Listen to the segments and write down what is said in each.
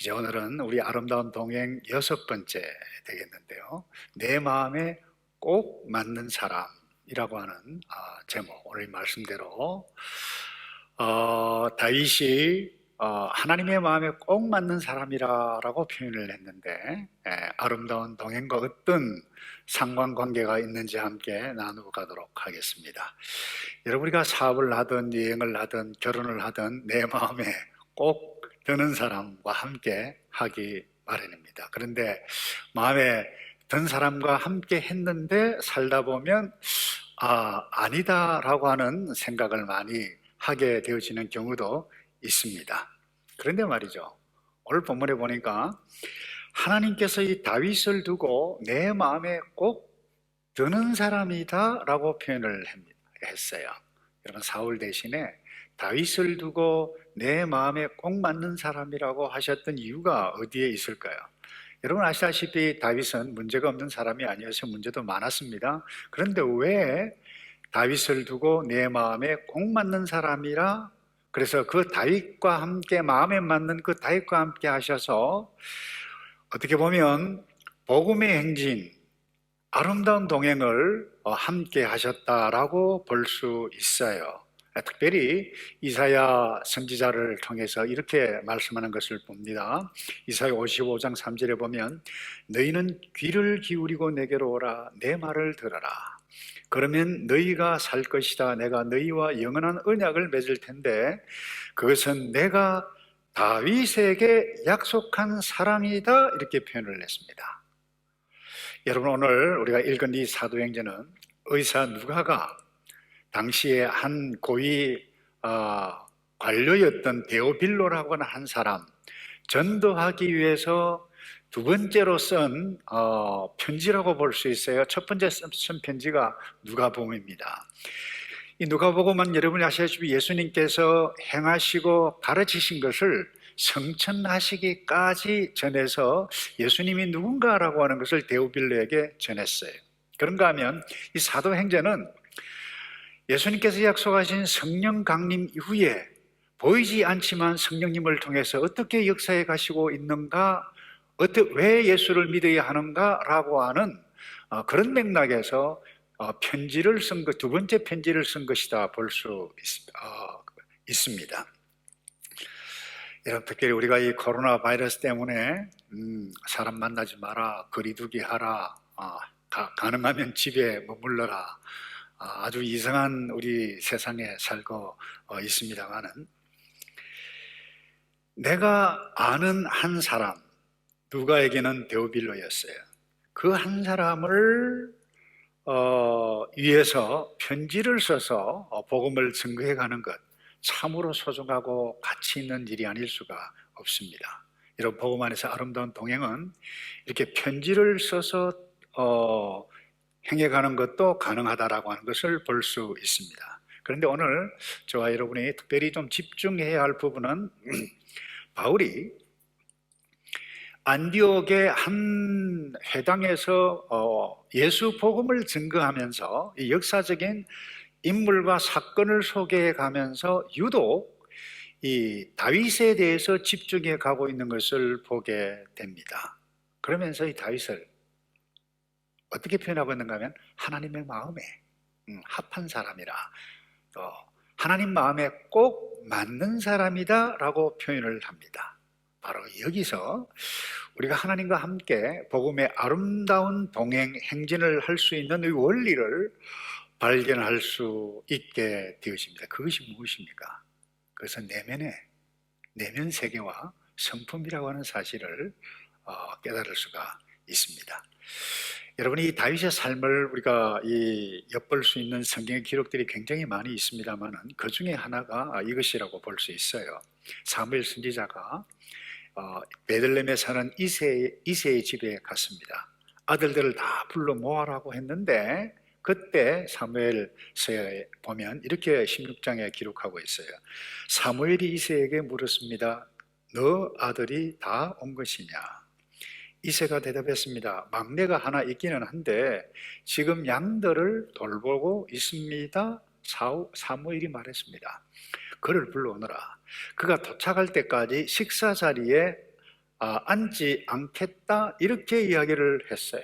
이제 오늘은 우리 아름다운 동행 6번째 되겠는데요. 내 마음에 꼭 맞는 사람이라고 하는 제목, 오늘 말씀대로 다윗이 하나님의 마음에 꼭 맞는 사람이라고 표현을 했는데, 아름다운 동행과 어떤 상관관계가 있는지 함께 나누고 가도록 하겠습니다. 여러분, 우리가 사업을 하든 여행을 하든 결혼을 하든 내 마음에 꼭 드는 사람과 함께 하기 마련입니다. 그런데 마음에 든 사람과 함께 했는데 살다 보면 아니다라고 하는 생각을 많이 하게 되어지는 경우도 있습니다. 그런데 말이죠, 오늘 본문에 보니까 하나님께서 이 다윗을 두고 내 마음에 꼭 드는 사람이다 라고 표현을 했어요. 여러분, 사울 대신에 다윗을 두고 내 마음에 꼭 맞는 사람이라고 하셨던 이유가 어디에 있을까요? 여러분 아시다시피 다윗은 문제가 없는 사람이 아니어서 문제도 많았습니다. 그런데 왜 다윗을 두고 내 마음에 꼭 맞는 사람이라, 그래서 그 다윗과 함께, 마음에 맞는 그 다윗과 함께 하셔서 어떻게 보면 복음의 행진, 아름다운 동행을 함께 하셨다라고 볼 수 있어요. 특별히 이사야 선지자를 통해서 이렇게 말씀하는 것을 봅니다. 이사야 55장 3절에 보면 너희는 귀를 기울이고 내게로 오라, 내 말을 들어라. 그러면 너희가 살 것이다. 내가 너희와 영원한 언약을 맺을 텐데 그것은 내가 다윗에게 약속한 사랑이다, 이렇게 표현을 했습니다. 여러분, 오늘 우리가 읽은 이 사도행전은 의사 누가가 당시에 한 고위 관료였던 데오빌로라고 하는 한 사람, 전도하기 위해서 두 번째로 쓴 편지라고 볼 수 있어요. 첫 번째 쓴 편지가 누가복음입니다. 이 누가복음은 여러분이 아시다시피 예수님께서 행하시고 가르치신 것을 성천하시기까지 전해서 예수님이 누군가라고 하는 것을 데오빌로에게 전했어요. 그런가 하면 이 사도행전은 예수님께서 약속하신 성령 강림 이후에 보이지 않지만 성령님을 통해서 어떻게 역사해 가시고 있는가, 왜 예수를 믿어야 하는가라고 하는 그런 맥락에서 편지를 쓴 것, 두 번째 편지를 쓴 것이다 볼 수 있습니다. 여러분, 특별히 우리가 이 코로나 바이러스 때문에 사람 만나지 마라, 거리두기 하라, 가능하면 집에 머물러라, 아주 이상한 우리 세상에 살고 있습니다만은, 내가 아는 한 사람, 누가에게는 데오빌로였어요. 그 한 사람을 위해서 편지를 써서 복음을 증거해 가는 것, 참으로 소중하고 가치 있는 일이 아닐 수가 없습니다. 여러분, 복음 안에서 아름다운 동행은 이렇게 편지를 써서 행해가는 것도 가능하다라고 하는 것을 볼 수 있습니다. 그런데 오늘 저와 여러분이 특별히 좀 집중해야 할 부분은 바울이 안디옥의 한 회당에서 예수 복음을 증거하면서 이 역사적인 인물과 사건을 소개해 가면서 유독 이 다윗에 대해서 집중해 가고 있는 것을 보게 됩니다. 그러면서 이 다윗을 어떻게 표현하고 있는가 하면 하나님의 마음에 합한 사람이라, 또 하나님 마음에 꼭 맞는 사람이다 라고 표현을 합니다. 바로 여기서 우리가 하나님과 함께 복음의 아름다운 동행 행진을 할 수 있는 이 원리를 발견할 수 있게 되어집니다. 그것이 무엇입니까? 그것은 내면 세계와 성품이라고 하는 사실을 깨달을 수가 있습니다. 여러분이 이 다윗의 삶을 우리가 엿볼 수 있는 성경의 기록들이 굉장히 많이 있습니다만 그 중에 하나가 이것이라고 볼 수 있어요. 사무엘 선지자가 베들레헴에 사는 이새의 집에 갔습니다. 아들들을 다 불러 모아라고 했는데 그때 사무엘서에 보면 이렇게 16장에 기록하고 있어요. 사무엘이 이새에게 물었습니다. 너 아들이 다 온 것이냐? 이새가 대답했습니다. 막내가 하나 있기는 한데 지금 양들을 돌보고 있습니다. 사무엘이 말했습니다. 그를 불러오너라. 그가 도착할 때까지 식사 자리에 앉지 않겠다 이렇게 이야기를 했어요.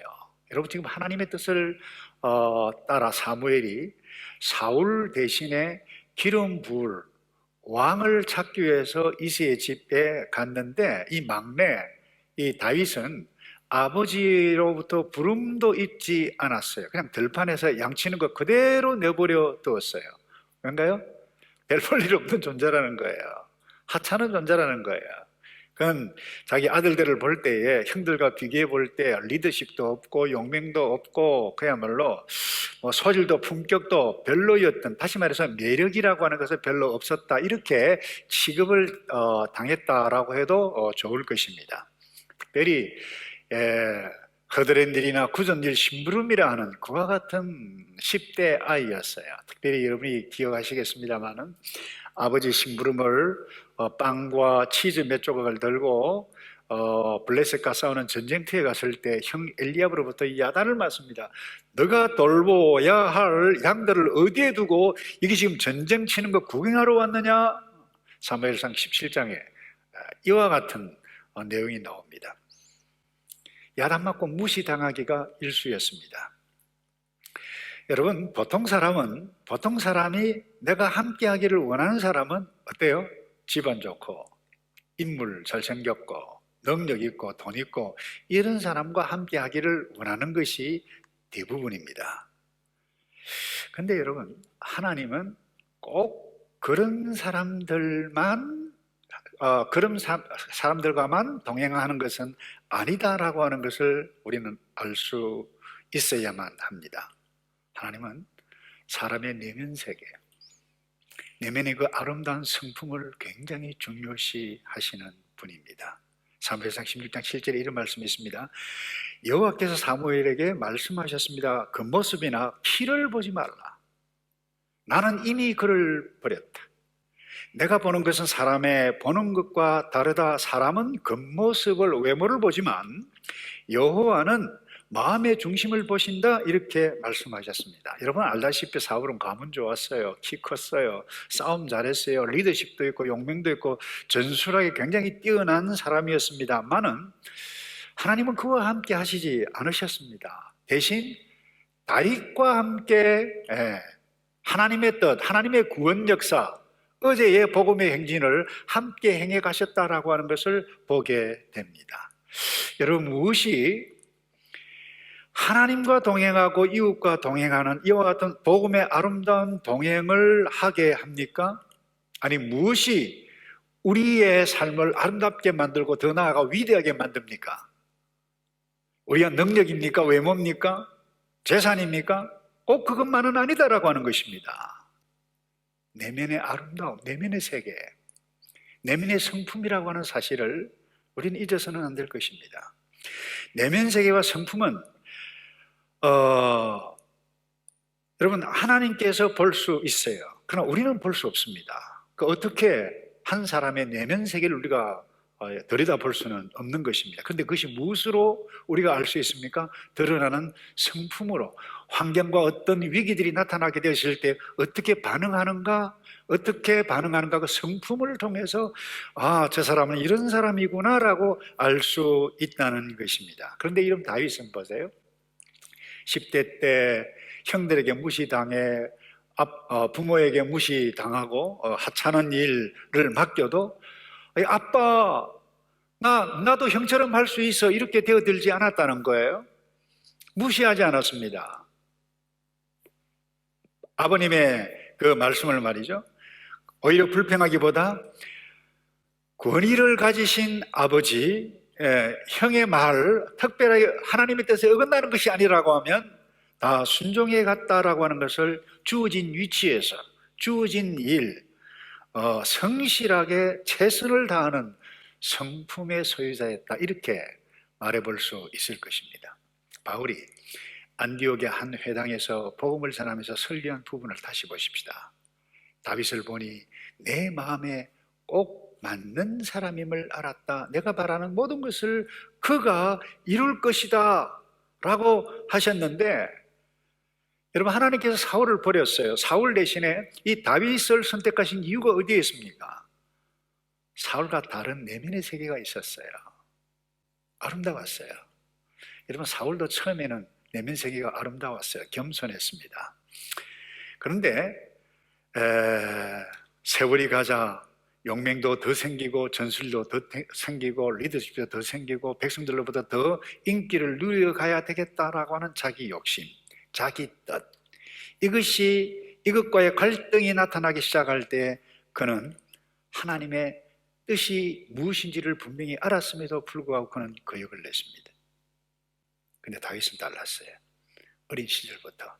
여러분 지금 하나님의 뜻을 따라 사무엘이 사울 대신에 기름 부을 왕을 찾기 위해서 이새의 집에 갔는데 이 막내 이 다윗은 아버지로부터 부름도 잊지 않았어요. 그냥 들판에서 양치는 거 그대로 내버려 두었어요. 왜인가요? 별 볼 일 없는 존재라는 거예요. 하찮은 존재라는 거예요. 그건 자기 아들들을 볼 때에 형들과 비교해 볼 때 리더십도 없고 용맹도 없고 그야말로 뭐 소질도 품격도 별로였던, 다시 말해서 매력이라고 하는 것은 별로 없었다 이렇게 취급을 당했다라고 해도 좋을 것입니다. 특별히 허드렛일이나 굳은일 심부름이라 하는 그와 같은 10대 아이였어요. 특별히 여러분이 기억하시겠습니다마는 아버지 심부름을 빵과 치즈 몇 조각을 들고 블레셋과 싸우는 전쟁터에 갔을 때 형 엘리압으로부터 야단을 맞습니다. 너가 돌보아야 할 양들을 어디에 두고 이게 지금 전쟁 치는 거 구경하러 왔느냐? 사무엘상 17장에 이와 같은 내용이 나옵니다. 야단 맞고 무시당하기가 일쑤였습니다. 여러분, 보통 사람이 내가 함께 하기를 원하는 사람은 어때요? 집안 좋고 인물 잘생겼고 능력 있고 돈 있고 이런 사람과 함께 하기를 원하는 것이 대부분입니다. 그런데 여러분, 하나님은 꼭 그런 사람들과만 동행하는 것은 아니다라고 하는 것을 우리는 알 수 있어야만 합니다. 하나님은 사람의 내면 세계, 내면의 그 아름다운 성품을 굉장히 중요시 하시는 분입니다. 사무엘상 16장 7절에 이런 말씀이 있습니다. 여호와께서 사무엘에게 말씀하셨습니다. 그 모습이나 키를 보지 말라. 나는 이미 그를 버렸다. 내가 보는 것은 사람의 보는 것과 다르다. 사람은 겉모습을, 외모를 보지만 여호와는 마음의 중심을 보신다 이렇게 말씀하셨습니다. 여러분 알다시피 사울은 가문 좋았어요. 키 컸어요. 싸움 잘했어요. 리더십도 있고 용맹도 있고 전술하게 굉장히 뛰어난 사람이었습니다만은 하나님은 그와 함께 하시지 않으셨습니다. 대신 다윗과 함께 하나님의 뜻, 하나님의 구원 역사, 어제의 복음의 행진을 함께 행해 가셨다라고 하는 것을 보게 됩니다. 여러분, 무엇이 하나님과 동행하고 이웃과 동행하는 이와 같은 복음의 아름다운 동행을 하게 합니까? 아니, 무엇이 우리의 삶을 아름답게 만들고 더 나아가 위대하게 만듭니까? 우리가 능력입니까? 외모입니까? 재산입니까? 꼭 그것만은 아니다라고 하는 것입니다. 내면의 아름다움, 내면의 세계, 내면의 성품이라고 하는 사실을 우리는 잊어서는 안 될 것입니다. 내면 세계와 성품은 여러분 하나님께서 볼 수 있어요. 그러나 우리는 볼 수 없습니다. 어떻게 한 사람의 내면 세계를 우리가 들여다볼 수는 없는 것입니다. 그런데 그것이 무엇으로 우리가 알 수 있습니까? 드러나는 성품으로, 환경과 어떤 위기들이 나타나게 되었을 때 어떻게 반응하는가 그 성품을 통해서 저 사람은 이런 사람이구나 라고 알 수 있다는 것입니다. 그런데 이런 다윗은 보세요. 10대 때 형들에게 무시당해 부모에게 무시당하고 하찮은 일을 맡겨도 아빠 나도 형처럼 할 수 있어 이렇게 되어들지 않았다는 거예요. 무시하지 않았습니다. 아버님의 그 말씀을 말이죠, 오히려 불평하기보다 권위를 가지신 아버지 형의 말, 특별하게 하나님의 뜻에 어긋나는 것이 아니라고 하면 다 순종해 갔다라고 하는 것을 주어진 위치에서 주어진 일 성실하게 최선을 다하는 성품의 소유자였다 이렇게 말해볼 수 있을 것입니다. 바울이 안디옥의 한 회당에서 복음을 전하면서 설교한 부분을 다시 보십시다. 다윗을 보니 내 마음에 꼭 맞는 사람임을 알았다. 내가 바라는 모든 것을 그가 이룰 것이다 라고 하셨는데, 여러분 하나님께서 사울을 버렸어요. 사울 대신에 이 다윗을 선택하신 이유가 어디에 있습니까? 사울과 다른 내면의 세계가 있었어요. 아름다웠어요. 여러분, 사울도 처음에는 내면 세계가 아름다웠어요. 겸손했습니다. 그런데 세월이 가자 용맹도 더 생기고 전술도 더 생기고 리더십도 더 생기고 백성들로부터 더 인기를 누려가야 되겠다라고 하는 자기 욕심, 자기 뜻, 이것과의 갈등이 나타나기 시작할 때 그는 하나님의 뜻이 무엇인지를 분명히 알았음에도 불구하고 그는 거역을 냈습니다. 근데 다윗은 달랐어요. 어린 시절부터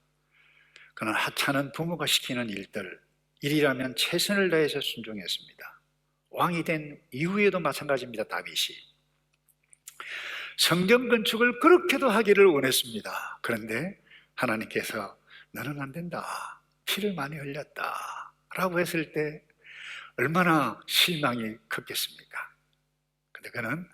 그는 하찮은 부모가 시키는 일이라면 최선을 다해서 순종했습니다. 왕이 된 이후에도 마찬가지입니다. 다윗이 성전 건축을 그렇게도 하기를 원했습니다. 그런데 하나님께서 너는 안 된다, 피를 많이 흘렸다 라고 했을 때 얼마나 실망이 컸겠습니까? 근데 그는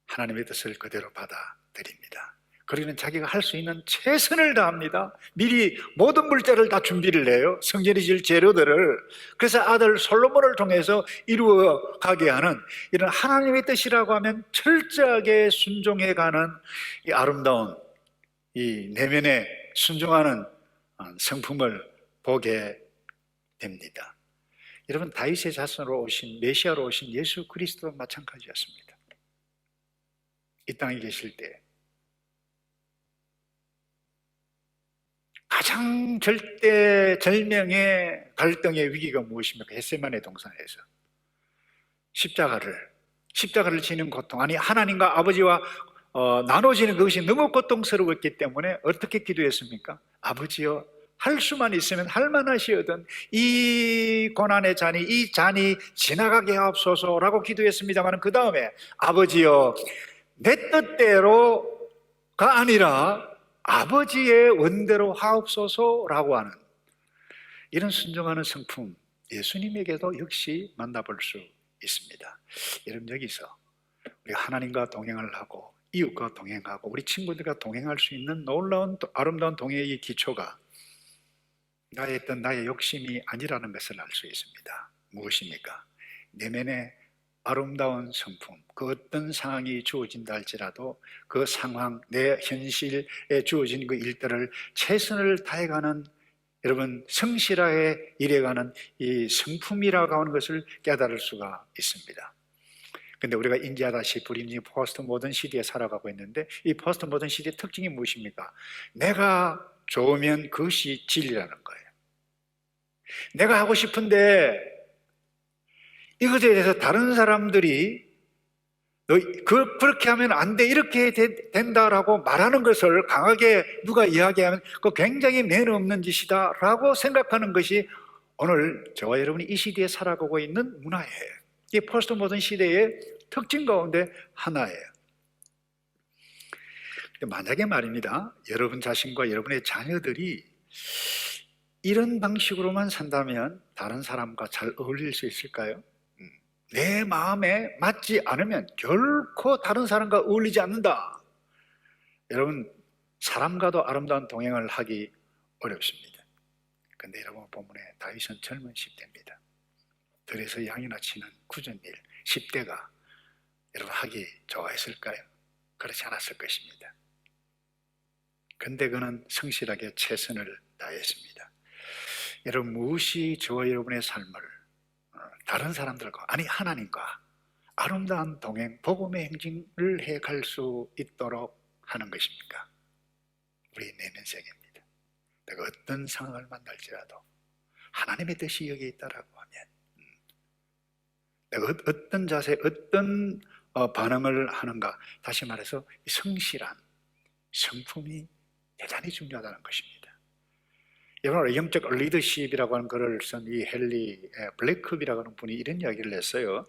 하나님의 뜻을 그대로 받아들입니다. 그러기는 자기가 할 수 있는 최선을 다합니다. 미리 모든 물자를 다 준비를 해요. 성전이 질 재료들을. 그래서 아들 솔로몬을 통해서 이루어가게 하는 이런 하나님의 뜻이라고 하면 철저하게 순종해가는 이 아름다운 이 내면에 순종하는 성품을 보게 됩니다. 여러분, 다윗의 자손으로 오신 메시아로 오신 예수 그리스도도 마찬가지였습니다. 이 땅에 계실 때 가장 절대절명의 갈등의 위기가 무엇입니까? 겟세마네 동산에서 십자가를 지는 고통, 아니 하나님과 아버지와 나눠지는 그것이 너무 고통스러웠기 때문에 어떻게 기도했습니까? 아버지여, 할 수만 있으면 할 만하시거든 이 고난의 잔이, 이 잔이 지나가게 하옵소서라고 기도했습니다만 그 다음에 아버지여, 내 뜻대로가 아니라 아버지의 원대로 하옵소서라고 하는 이런 순종하는 성품, 예수님에게도 역시 만나볼 수 있습니다. 여러분, 여기서 우리가 하나님과 동행을 하고 이웃과 동행하고 우리 친구들과 동행할 수 있는 놀라운 아름다운 동행의 기초가 나의 어떤 나의 욕심이 아니라는 것을 알 수 있습니다. 무엇입니까? 내면의 아름다운 성품, 그 어떤 상황이 주어진다 할지라도 그 상황, 내 현실에 주어진 그 일들을 최선을 다해가는, 여러분, 성실하게 일해가는 이 성품이라고 하는 것을 깨달을 수가 있습니다. 근데 우리가 인지하다시피 우리는 포스트 모던 시대에 살아가고 있는데 이 포스트 모던 시대의 특징이 무엇입니까? 내가 좋으면 그것이 진리라는 거예요. 내가 하고 싶은데 이것에 대해서 다른 사람들이 너 그렇게 하면 안 돼, 이렇게 된다라고 말하는 것을 강하게 누가 이야기하면 그거 굉장히 매너 없는 짓이다 라고 생각하는 것이 오늘 저와 여러분이 이 시대에 살아가고 있는 문화예요. 이게 포스트 모던 시대의 특징 가운데 하나예요. 만약에 말입니다, 여러분 자신과 여러분의 자녀들이 이런 방식으로만 산다면 다른 사람과 잘 어울릴 수 있을까요? 내 마음에 맞지 않으면 결코 다른 사람과 어울리지 않는다. 여러분, 사람과도 아름다운 동행을 하기 어렵습니다. 그런데 여러분 본문에 다윗은 젊은 10대입니다. 들에서 양이나 치는 굳은 일, 10대가 여러분 하기 좋아했을까요? 그렇지 않았을 것입니다. 그런데 그는 성실하게 최선을 다했습니다. 여러분, 무엇이 저와 여러분의 삶을 다른 사람들과, 아니 하나님과 아름다운 동행, 복음의 행진을 해갈 수 있도록 하는 것입니까? 우리 내면 세계입니다. 내가 어떤 상황을 만날지라도 하나님의 뜻이 여기 있다라고 하면 내가 어떤 자세, 어떤 반응을 하는가, 다시 말해서 성실한 성품이 대단히 중요하다는 것입니다. 여러분, 영적 리더십이라고 하는 글을 쓴 이 헨리 블랙컵이라고 하는 분이 이런 이야기를 했어요.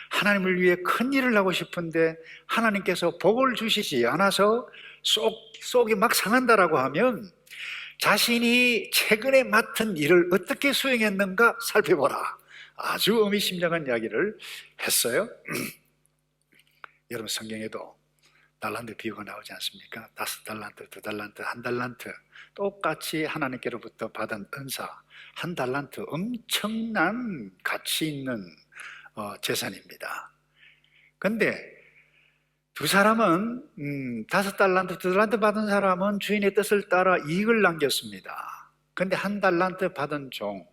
하나님을 위해 큰 일을 하고 싶은데 하나님께서 복을 주시지 않아서 속이 막 상한다라고 하면 자신이 최근에 맡은 일을 어떻게 수행했는가 살펴보라. 아주 의미심장한 이야기를 했어요. 여러분, 성경에도 달란트 비유가 나오지 않습니까? 5달란트, 2달란트, 1달란트, 똑같이 하나님께로부터 받은 은사 1달란트, 엄청난 가치 있는 재산입니다. 그런데 두 사람은 5달란트, 2달란트 받은 사람은 주인의 뜻을 따라 이익을 남겼습니다. 그런데 1달란트 받은 종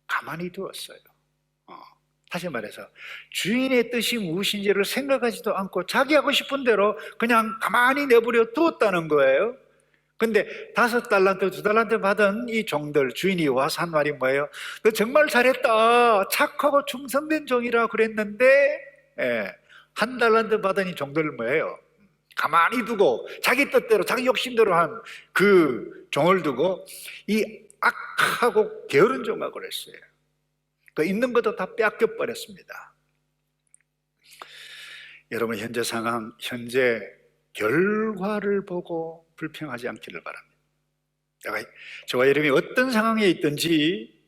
가만히 두었어요. 다시 말해서 주인의 뜻이 무엇인지를 생각하지도 않고 자기 하고 싶은 대로 그냥 가만히 내버려 두었다는 거예요. 근데 5달란트, 2달란트 받은 이 종들, 주인이 와서 한 말이 뭐예요? 너 정말 잘했다, 착하고 충성된 종이라 그랬는데, 1달란트 받은 이 종들은 뭐예요? 가만히 두고 자기 뜻대로 자기 욕심대로 한 그 종을 두고 이 악하고 게으른 종하고 그랬어요. 그 있는 것도 다 뺏겨 버렸습니다. 여러분, 현재 상황, 현재 결과를 보고 불평하지 않기를 바랍니다. 저와 여러분이 어떤 상황에 있든지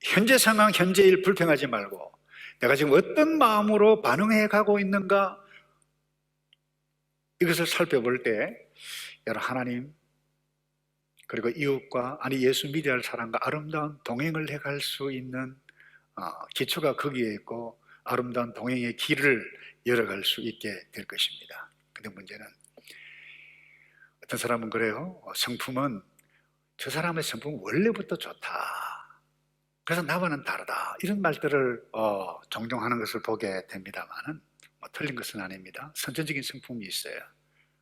현재 상황, 현재 일 불평하지 말고 내가 지금 어떤 마음으로 반응해 가고 있는가, 이것을 살펴볼 때 여러분, 하나님 그리고 이웃과, 아니 예수 믿어야 할 사람과 아름다운 동행을 해갈 수 있는 기초가 거기에 있고 아름다운 동행의 길을 열어갈 수 있게 될 것입니다. 근데 문제는 어떤 사람은 그래요. 성품은, 저 사람의 성품은 원래부터 좋다, 그래서 나와는 다르다, 이런 말들을 종종 하는 것을 보게 됩니다만은 틀린 것은 아닙니다. 선천적인 성품이 있어요.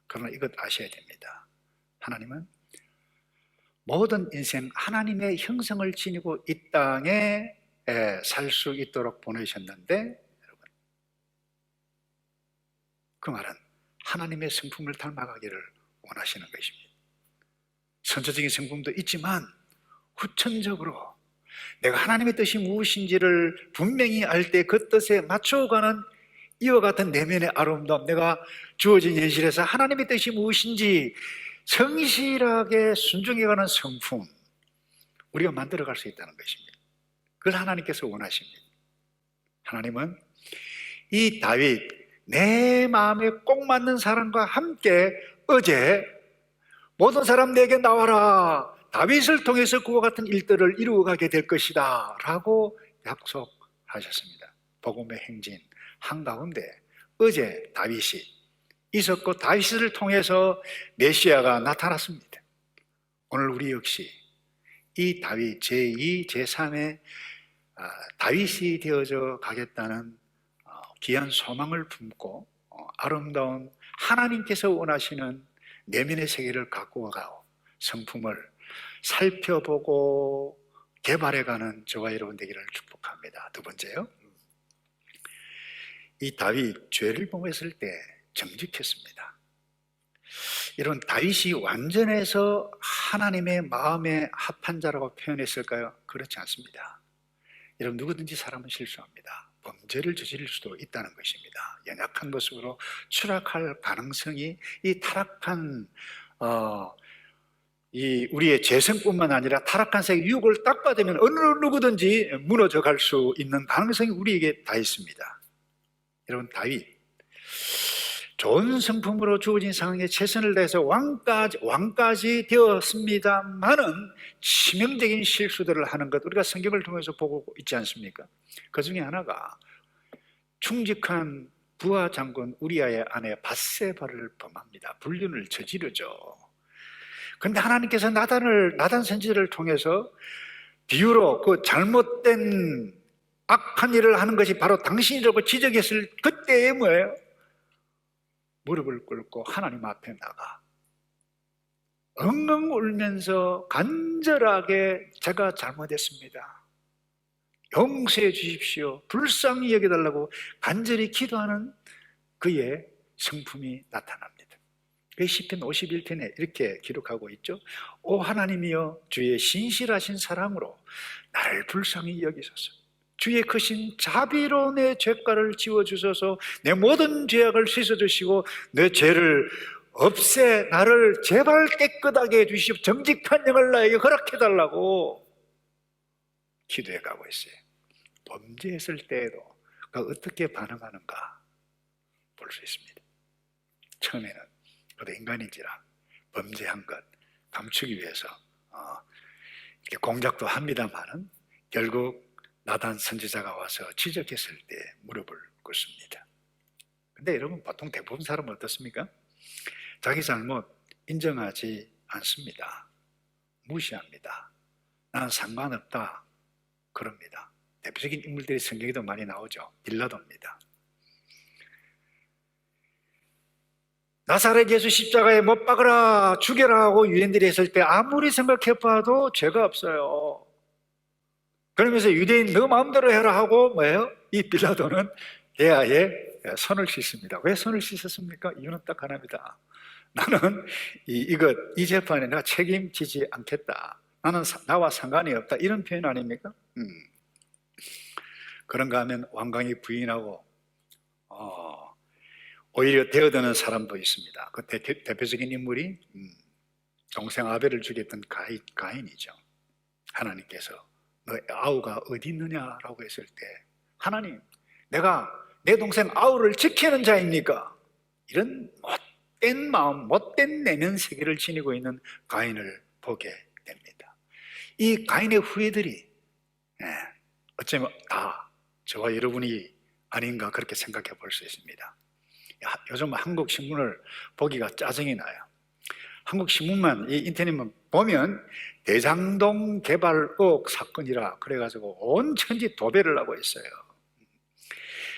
그러나 이것 아셔야 됩니다. 하나님은 모든 인생 하나님의 형성을 지니고 이 땅에 살 수 있도록 보내셨는데, 여러분, 그 말은 하나님의 성품을 닮아가기를 원하시는 것입니다. 선천적인 성품도 있지만 후천적으로 내가 하나님의 뜻이 무엇인지를 분명히 알 때 그 뜻에 맞춰가는 이와 같은 내면의 아름다움, 내가 주어진 현실에서 하나님의 뜻이 무엇인지 성실하게 순종해가는 성품, 우리가 만들어갈 수 있다는 것입니다. 그걸 하나님께서 원하십니다. 하나님은 이 다윗, 내 마음에 꼭 맞는 사람과 함께 어제 모든 사람 내게 나와라, 다윗을 통해서 그와 같은 일들을 이루어가게 될 것이다 라고 약속하셨습니다. 복음의 행진 한가운데 어제 다윗이 있었고 다윗을 통해서 메시아가 나타났습니다. 오늘 우리 역시 이 다윗 제2, 제3의 다윗이 되어져 가겠다는 귀한 소망을 품고 아름다운 하나님께서 원하시는 내면의 세계를 갖고 가고 성품을 살펴보고 개발해가는 저와 여러분 되기를 축복합니다. 두 번째요, 이 다윗 죄를 범했을 때 정직했습니다. 여러분, 다윗이 완전해서 하나님의 마음에 합한 자라고 표현했을까요? 그렇지 않습니다. 여러분, 누구든지 사람은 실수합니다. 범죄를 저지를 수도 있다는 것입니다. 연약한 모습으로 추락할 가능성이, 이 타락한 이 우리의 재성뿐만 아니라 타락한 세계 유혹을 딱 받으면 어느 누구든지 무너져 갈 수 있는 가능성이 우리에게 다 있습니다. 여러분, 다윗 좋은 성품으로 주어진 상황에 최선을 다해서 왕까지 되었습니다만은 치명적인 실수들을 하는 것, 우리가 성경을 통해서 보고 있지 않습니까? 그 중에 하나가 충직한 부하 장군 우리아의 아내 밧세바를 범합니다. 불륜을 저지르죠. 그런데 하나님께서 나단 선지자를 통해서 비유로 그 잘못된 악한 일을 하는 것이 바로 당신이라고 지적했을 그때에 뭐예요? 무릎을 꿇고 하나님 앞에 나가 엉엉 울면서 간절하게 제가 잘못했습니다, 용서해 주십시오, 불쌍히 여겨달라고 간절히 기도하는 그의 성품이 나타납니다. 그 시편 51편에 이렇게 기록하고 있죠. 오 하나님이여, 주의 신실하신 사랑으로 나를 불쌍히 여기소서. 주의 크신 자비로 내 죄가를 지워주소서. 내 모든 죄악을 씻어주시고 내 죄를 없애 나를 제발 깨끗하게 해주시고 정직한 영을 나에게 허락해달라고 기도해가고 있어요. 범죄했을 때에도 그가 어떻게 반응하는가 볼 수 있습니다. 처음에는 그도 인간인지라 범죄한 것 감추기 위해서 이렇게 공작도 합니다만은 결국 나단 선지자가 와서 지적했을 때 무릎을 꿇습니다. 근데 여러분, 보통 대부분 사람은 어떻습니까? 자기 잘못 인정하지 않습니다. 무시합니다. 나는 상관없다 그럽니다. 대표적인 인물들이 성경에도 많이 나오죠. 빌라도입니다. 나사렛 예수 십자가에 못 박으라, 죽여라 하고 유대인들이 했을 때 아무리 생각해봐도 죄가 없어요. 그러면서 유대인 너 마음대로 해라 하고 뭐예요? 이 빌라도는 대야에 손을 씻습니다. 왜 손을 씻었습니까? 이유는 딱 하나입니다. 나는 이 재판에 내가 책임지지 않겠다. 나는 나와 상관이 없다. 이런 표현 아닙니까? 그런가 하면 왕강이 부인하고 오히려 대어드는 사람도 있습니다. 그 대표적인 인물이 동생 아벨을 죽였던 가인이죠. 하나님께서 너 아우가 어디 있느냐라고 했을 때 하나님, 내가 내 동생 아우를 지키는 자입니까? 이런 못된 마음, 못된 내면 세계를 지니고 있는 가인을 보게 됩니다. 이 가인의 후예들이 어쩌면 저와 여러분이 아닌가 그렇게 생각해 볼 수 있습니다. 요즘 한국 신문을 보기가 짜증이 나요. 한국 신문만, 이 인터넷만 보면 대장동 개발 의혹 사건이라 그래가지고 온 천지 도배를 하고 있어요.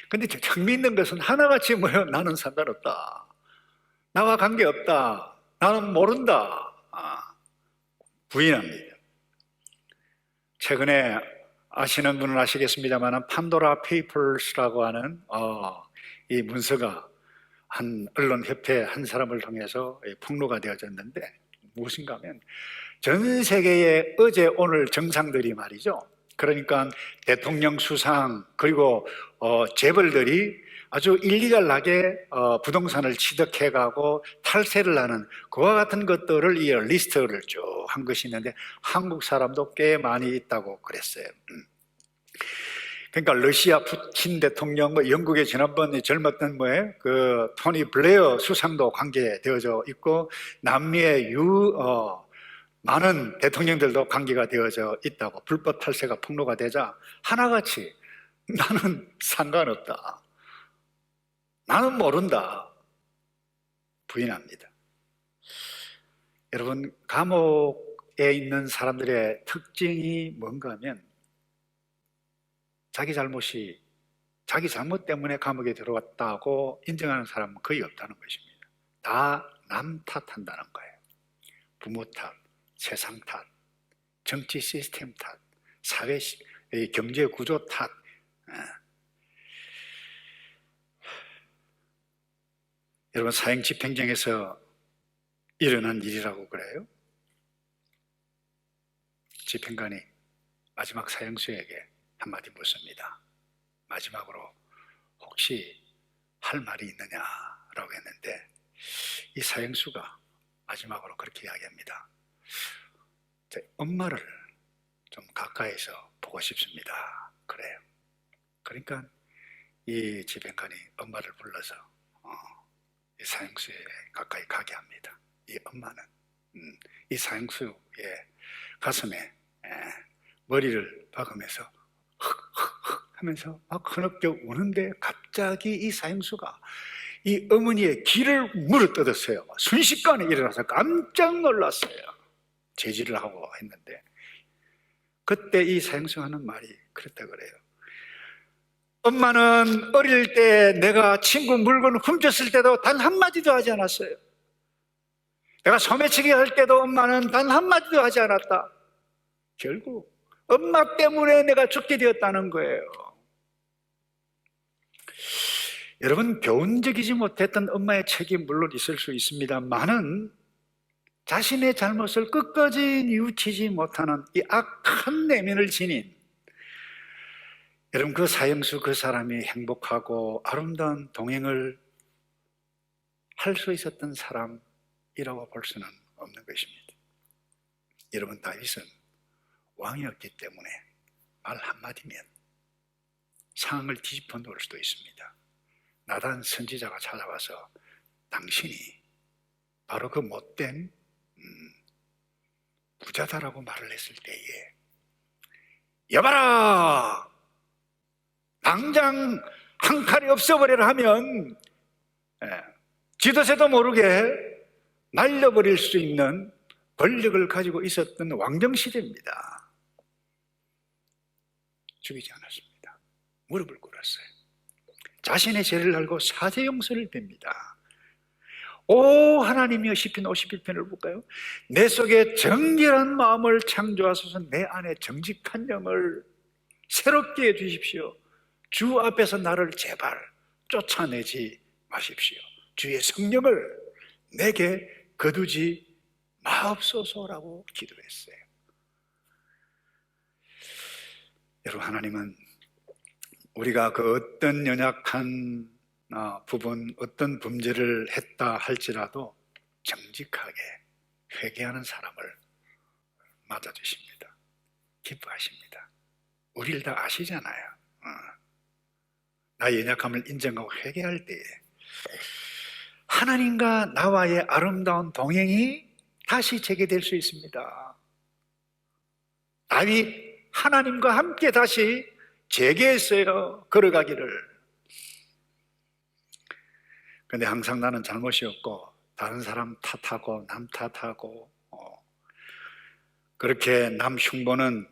근데 재미있는 것은 하나같이 뭐예요? 나는 상관없다. 나와 관계없다. 나는 모른다. 부인합니다. 최근에 아시는 분은 아시겠습니다만 판도라 페이퍼스라고 하는 이 문서가 한 언론협회 한 사람을 통해서 폭로가 되어졌는데 무엇인가 하면 전 세계의 어제 오늘 정상들이 말이죠. 그러니까 대통령 수상 그리고 재벌들이 아주 일리갈하게 부동산을 취득해가고 탈세를 하는 그와 같은 것들을 이 리스트를 쭉 한 것이 있는데 한국 사람도 꽤 많이 있다고 그랬어요. 그러니까 러시아 푸틴 대통령, 영국의 지난번 젊었던 그 토니 블레어 수상도 관계되어져 있고 남미의 많은 대통령들도 관계가 되어져 있다고 불법 탈세가 폭로가 되자 하나같이 나는 상관없다. 나는 모른다. 부인합니다. 여러분, 감옥에 있는 사람들의 특징이 뭔가 하면 자기 잘못 때문에 감옥에 들어왔다고 인정하는 사람은 거의 없다는 것입니다. 다 남 탓한다는 거예요. 부모 탓, 세상 탓, 정치 시스템 탓, 사회 경제 구조 탓. 여러분, 사형 집행정에서 일어난 일이라고 그래요. 집행관이 마지막 사형수에게 한마디 묻습니다. 마지막으로 혹시 할 말이 있느냐라고 했는데 이 사형수가 마지막으로 그렇게 이야기합니다. 제 엄마를 좀 가까이서 보고 싶습니다. 그래요. 그러니까 이 집행관이 엄마를 불러서 이 사형수에 가까이 가게 합니다. 이 엄마는 이 사형수의 가슴에 머리를 박으면서 흑흑흑 하면서 막 흐느껴 우는데 갑자기 이 사형수가 이 어머니의 귀를 물어뜯었어요. 순식간에 일어나서 깜짝 놀랐어요. 제지를 하고 했는데 그때 이 사형수가 하는 말이 그랬다 그래요. 엄마는 어릴 때 내가 친구 물건 훔쳤을 때도 단 한마디도 하지 않았어요. 내가 소매치기 할 때도 엄마는 단 한마디도 하지 않았다. 결국 엄마 때문에 내가 죽게 되었다는 거예요. 여러분, 교훈적이지 못했던 엄마의 책임 물론 있을 수 있습니다만은 자신의 잘못을 끝까지 뉘우치지 못하는 이 악한 내면을 지닌 여러분, 그 사형수 그 사람이 행복하고 아름다운 동행을 할 수 있었던 사람이라고 볼 수는 없는 것입니다. 여러분, 다윗은 왕이었기 때문에 말 한마디면 상황을 뒤집어 놓을 수도 있습니다. 나단 선지자가 찾아와서 당신이 바로 그 못된 부자다라고 말을 했을 때에 여봐라! 당장 한 칼이 없어버려라 하면 지도새도 모르게 날려버릴 수 있는 권력을 가지고 있었던 왕정시대입니다. 죽이지 않았습니다. 무릎을 꿇었어요. 자신의 죄를 알고 사죄 용서를 빕니다. 오 하나님이여, 시편 51편을 볼까요? 내 속에 정결한 마음을 창조하소서. 내 안에 정직한 영을 새롭게 해주십시오. 주 앞에서 나를 제발 쫓아내지 마십시오. 주의 성령을 내게 거두지 마옵소서라고 기도했어요. 여러분, 하나님은 우리가 그 어떤 연약한 부분, 어떤 범죄를 했다 할지라도 정직하게 회개하는 사람을 맞아주십니다. 기뻐하십니다. 우리를 다 아시잖아요. 나의 연약함을 인정하고 회개할 때에 하나님과 나와의 아름다운 동행이 다시 재개될 수 있습니다. 다윗 하나님과 함께 다시 재개했어요. 걸어가기를. 근데 항상 나는 잘못이었고 다른 사람 탓하고 남 탓하고 그렇게 남 흉보는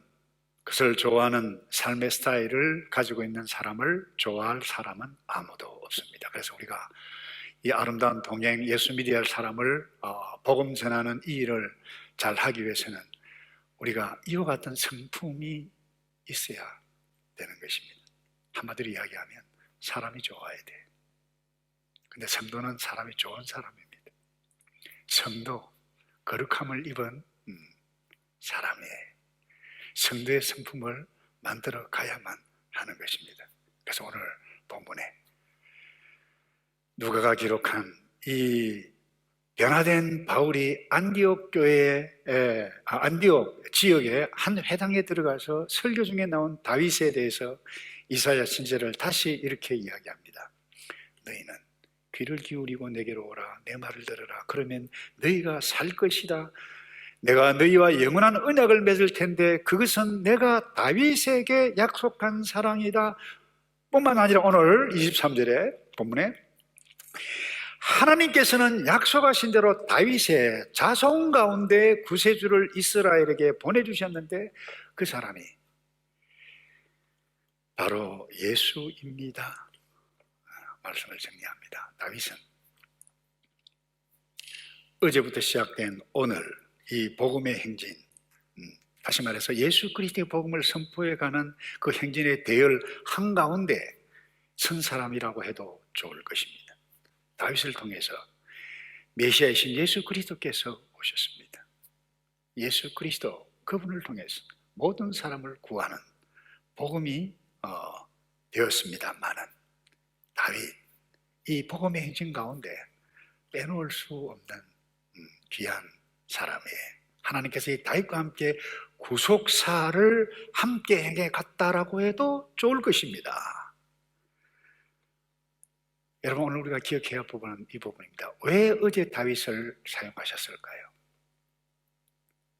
그것을 좋아하는 삶의 스타일을 가지고 있는 사람을 좋아할 사람은 아무도 없습니다. 그래서 우리가 이 아름다운 동행, 예수 믿어야 할 사람을 복음 전하는 이 일을 잘 하기 위해서는 우리가 이와 같은 성품이 있어야 되는 것입니다. 한마디로 이야기하면 사람이 좋아야 돼. 근데 성도는 사람이 좋은 사람입니다. 성도, 거룩함을 입은 사람이에요. 성도의 성품을 만들어 가야만 하는 것입니다. 그래서 오늘 본문에 누가가 기록한 이 변화된 바울이 안디옥 지역의 한 회당에 들어가서 설교 중에 나온 다윗에 대해서 이사야 선지자를 다시 이렇게 이야기합니다. 너희는 귀를 기울이고 내게로 오라. 내 말을 들으라. 그러면 너희가 살 것이다. 내가 너희와 영원한 언약을 맺을 텐데 그것은 내가 다윗에게 약속한 사랑이다. 뿐만 아니라 오늘 23절에 본문에 하나님께서는 약속하신 대로 다윗의 자손 가운데 구세주를 이스라엘에게 보내주셨는데 그 사람이 바로 예수입니다. 말씀을 정리합니다. 다윗은 어제부터 시작된 오늘 이 복음의 행진, 다시 말해서 예수 그리스도의 복음을 선포해가는 그 행진의 대열 한가운데 선 사람이라고 해도 좋을 것입니다. 다윗을 통해서 메시아이신 예수 그리스도께서 오셨습니다. 예수 그리스도, 그분을 통해서 모든 사람을 구하는 복음이 되었습니다만은 다윗, 이 복음의 행진 가운데 빼놓을 수 없는 귀한 사람이에요. 하나님께서 이 다윗과 함께 구속사를 함께 행해 갔다라고 해도 좋을 것입니다. 여러분, 오늘 우리가 기억해야 할 부분은 이 부분입니다. 왜 어제 다윗을 사용하셨을까요?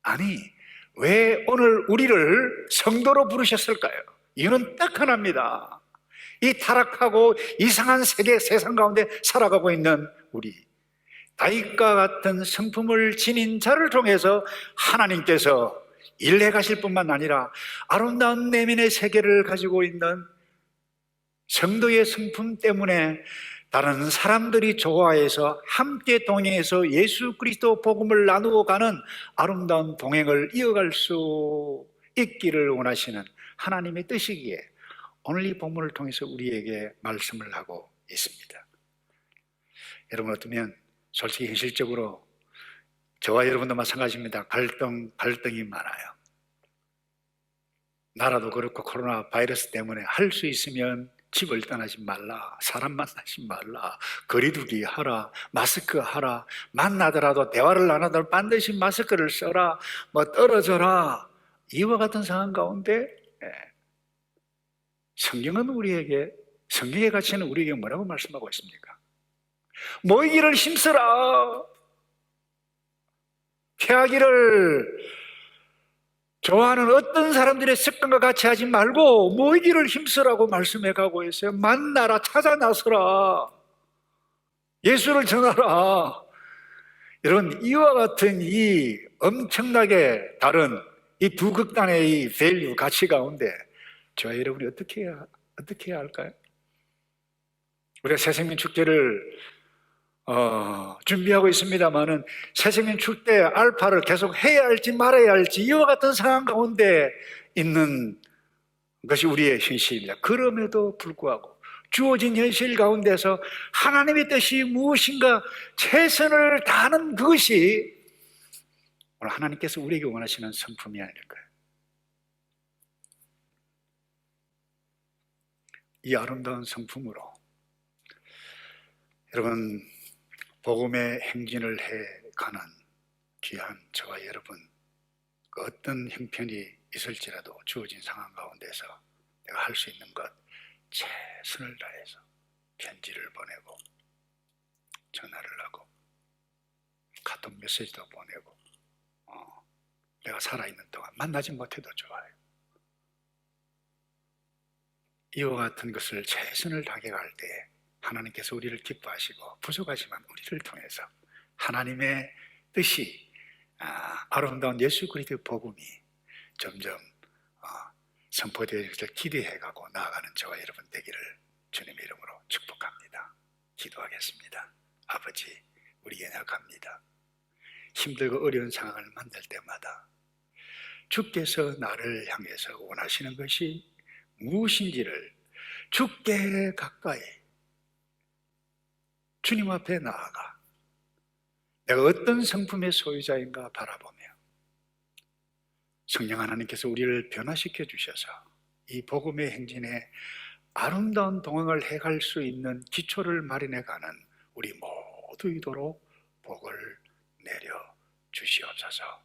아니, 왜 오늘 우리를 성도로 부르셨을까요? 이유는 딱 하나입니다. 이 타락하고 이상한 세상 가운데 살아가고 있는 우리, 다윗과 같은 성품을 지닌 자를 통해서 하나님께서 일해 가실 뿐만 아니라 아름다운 내면의 세계를 가지고 있는 성도의 성품 때문에 다른 사람들이 좋아해서 함께 동행해서 예수 그리스도 복음을 나누어 가는 아름다운 동행을 이어갈 수 있기를 원하시는 하나님의 뜻이기에 오늘 이 본문을 통해서 우리에게 말씀을 하고 있습니다. 여러분, 어쩌면 솔직히 현실적으로 저와 여러분도 마찬가지입니다. 갈등이 많아요. 나라도 그렇고 코로나 바이러스 때문에 할 수 있으면 집을 떠나지 말라, 사람 만나지 말라, 거리두기 하라, 마스크 하라, 만나더라도 대화를 안 하더라도 반드시 마스크를 써라, 떨어져라. 이와 같은 상황 가운데 성경은 우리에게, 성경의 가치는 우리에게 뭐라고 말씀하고 있습니까? 모이기를 힘써라. 피하기를 좋아하는 어떤 사람들의 습관과 같이 하지 말고 모이기를 힘쓰라고 말씀해 가고 있어요. 만나라, 찾아 나서라. 예수를 전하라. 여러분, 이와 같은 이 엄청나게 다른 이 두 극단의 이 밸류, 가치 가운데 저와 여러분이 어떻게 해야 할까요? 우리가 새생명 축제를 준비하고 있습니다만은 새생명 축제 알파를 계속 해야 할지 말아야 할지 이와 같은 상황 가운데 있는 것이 우리의 현실입니다. 그럼에도 불구하고 주어진 현실 가운데서 하나님의 뜻이 무엇인가 최선을 다하는 그것이 오늘 하나님께서 우리에게 원하시는 성품이 아닐까요? 이 아름다운 성품으로 여러분, 복음의 행진을 해가는 귀한 저와 여러분, 그 어떤 형편이 있을지라도 주어진 상황 가운데서 내가 할 수 있는 것 최선을 다해서 편지를 보내고 전화를 하고 카톡 메시지도 보내고 내가 살아있는 동안 만나지 못해도 좋아요. 이와 같은 것을 최선을 다해 갈 때 하나님께서 우리를 기뻐하시고 부족하지만 우리를 통해서 하나님의 뜻이 아름다운 예수 그리스도의 복음이 점점 선포되는 것을 기대해가고 나아가는 저와 여러분 되기를 주님의 이름으로 축복합니다. 기도하겠습니다. 아버지, 우리 연약합니다. 힘들고 어려운 상황을 만날 때마다 주께서 나를 향해서 원하시는 것이 무엇인지를 주께 가까이 주님 앞에 나아가 내가 어떤 성품의 소유자인가 바라보며 성령 하나님께서 우리를 변화시켜 주셔서 이 복음의 행진에 아름다운 동행을 해갈 수 있는 기초를 마련해가는 우리 모두이도록 복을 내려 주시옵소서.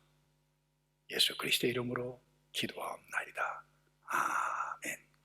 예수 그리스도의 이름으로 기도하옵나이다. 아멘.